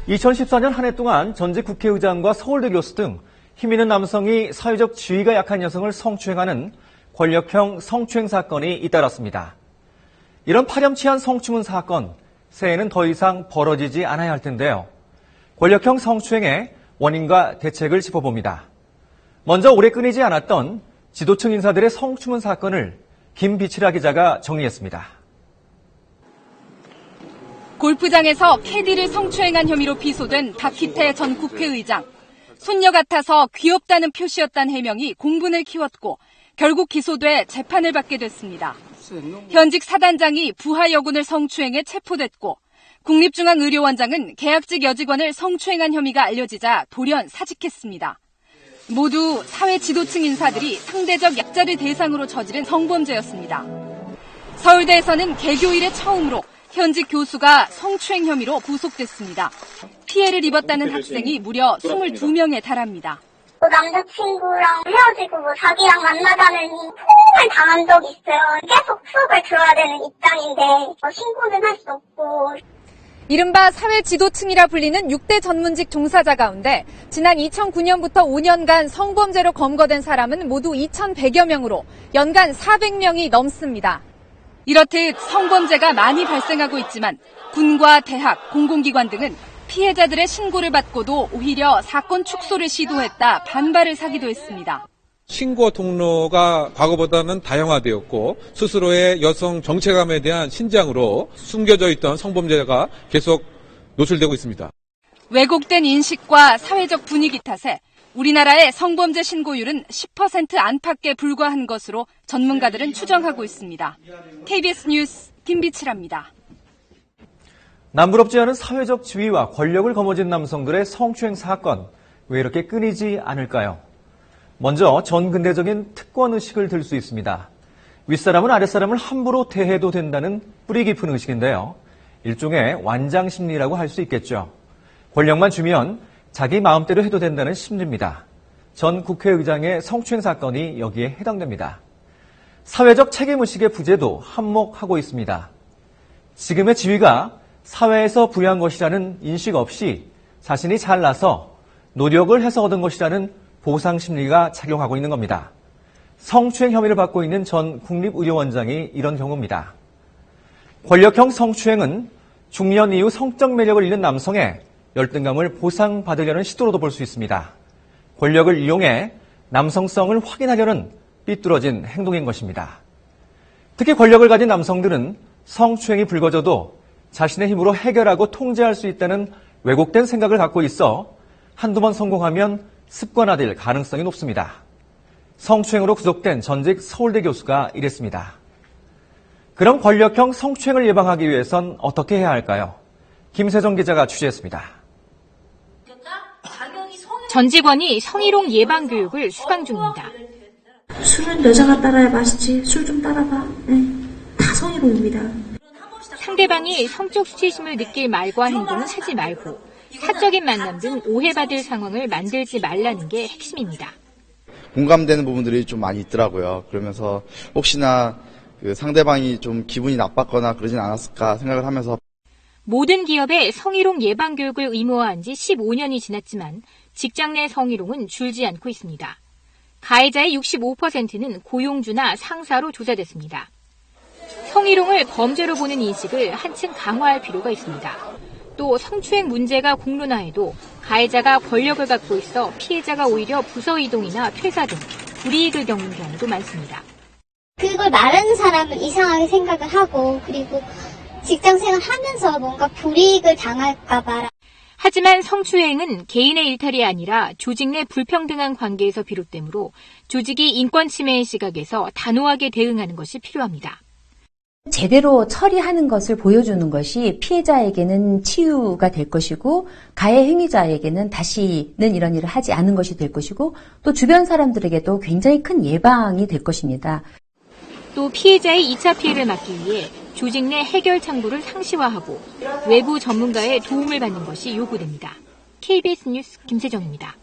2014년 한 해 동안 전직 국회의장과 서울대 교수 등 힘있는 남성이 사회적 지위가 약한 여성을 성추행하는 권력형 성추행 사건이 잇따랐습니다. 이런 파렴치한 성추문 사건, 새해에는 더 이상 벌어지지 않아야 할 텐데요. 권력형 성추행의 원인과 대책을 짚어봅니다. 먼저 오래 끊이지 않았던 지도층 인사들의 성추문 사건을 김비치라 기자가 정리했습니다. 골프장에서 캐디를 성추행한 혐의로 비소된 박희태 전 국회의장. 손녀 같아서 귀엽다는 표시였다는 해명이 공분을 키웠고 결국 기소돼 재판을 받게 됐습니다. 현직 사단장이 부하 여군을 성추행해 체포됐고 국립중앙의료원장은 계약직 여직원을 성추행한 혐의가 알려지자 돌연 사직했습니다. 모두 사회 지도층 인사들이 상대적 약자를 대상으로 저지른 성범죄였습니다. 서울대에서는 개교 이래 처음으로 현직 교수가 성추행 혐의로 구속됐습니다. 피해를 입었다는 학생이 무려 22명에 달합니다. 남자친구랑 헤어지고 자기랑 만나자는 폭행을 당한 적이 있어요. 계속 수업을 들어야 되는 입장인데 신고는 할 수 없고. 이른바 사회 지도층이라 불리는 6대 전문직 종사자 가운데 지난 2009년부터 5년간 성범죄로 검거된 사람은 모두 2,100여 명으로 연간 400명이 넘습니다. 이렇듯 성범죄가 많이 발생하고 있지만 군과 대학, 공공기관 등은 피해자들의 신고를 받고도 오히려 사건 축소를 시도했다 반발을 사기도 했습니다. 신고 통로가 과거보다는 다양화되었고 스스로의 여성 정체감에 대한 신장으로 숨겨져 있던 성범죄가 계속 노출되고 있습니다. 왜곡된 인식과 사회적 분위기 탓에 우리나라의 성범죄 신고율은 10% 안팎에 불과한 것으로 전문가들은 추정하고 있습니다. KBS 뉴스 김비치라입니다. 남부럽지 않은 사회적 지위와 권력을 거머쥔 남성들의 성추행 사건, 왜 이렇게 끊이지 않을까요? 먼저 전근대적인 특권의식을 들 수 있습니다. 윗사람은 아랫사람을 함부로 대해도 된다는 뿌리 깊은 의식인데요. 일종의 완장심리라고 할 수 있겠죠. 권력만 주면 자기 마음대로 해도 된다는 심리입니다. 전 국회의장의 성추행 사건이 여기에 해당됩니다. 사회적 책임의식의 부재도 한몫하고 있습니다. 지금의 지위가 사회에서 부여한 것이라는 인식 없이 자신이 잘나서 노력을 해서 얻은 것이라는 보상심리가 작용하고 있는 겁니다. 성추행 혐의를 받고 있는 전 국립의료원장이 이런 경우입니다. 권력형 성추행은 중년 이후 성적 매력을 잃는 남성의 열등감을 보상받으려는 시도로도 볼 수 있습니다. 권력을 이용해 남성성을 확인하려는 삐뚤어진 행동인 것입니다. 특히 권력을 가진 남성들은 성추행이 불거져도 자신의 힘으로 해결하고 통제할 수 있다는 왜곡된 생각을 갖고 있어 한두 번 성공하면 습관화될 가능성이 높습니다. 성추행으로 구속된 전직 서울대 교수가 이랬습니다. 그럼 권력형 성추행을 예방하기 위해선 어떻게 해야 할까요? 김세정 기자가 취재했습니다. 전 직원이 성희롱 예방 교육을 수강 중입니다. 술은 여자가 따라야 맛있지. 술 좀 따라봐. 다 성희롱입니다. 상대방이 성적 수치심을 느낄 말과 행동은 하지 말고 사적인 만남 등 오해받을 상황을 만들지 말라는 게 핵심입니다. 공감되는 부분들이 좀 많이 있더라고요. 그러면서 혹시나 그 상대방이 좀 기분이 나빴거나 그러진 않았을까 생각을 하면서 모든 기업에 성희롱 예방 교육을 의무화한 지 15년이 지났지만 직장 내 성희롱은 줄지 않고 있습니다. 가해자의 65%는 고용주나 상사로 조사됐습니다. 성희롱을 범죄로 보는 인식을 한층 강화할 필요가 있습니다. 또 성추행 문제가 공론화해도 가해자가 권력을 갖고 있어 피해자가 오히려 부서 이동이나 퇴사 등 불이익을 겪는 경우도 많습니다. 그걸 말하는 사람은 이상하게 생각을 하고 그리고 직장생활 하면서 뭔가 불이익을 당할까 봐. 하지만 성추행은 개인의 일탈이 아니라 조직 내 불평등한 관계에서 비롯되므로 조직이 인권 침해의 시각에서 단호하게 대응하는 것이 필요합니다. 제대로 처리하는 것을 보여주는 것이 피해자에게는 치유가 될 것이고 가해 행위자에게는 다시는 이런 일을 하지 않는 것이 될 것이고 또 주변 사람들에게도 굉장히 큰 예방이 될 것입니다. 또 피해자의 2차 피해를 막기 위해 조직 내 해결 창구를 상시화하고 외부 전문가의 도움을 받는 것이 요구됩니다. KBS 뉴스 김세정입니다.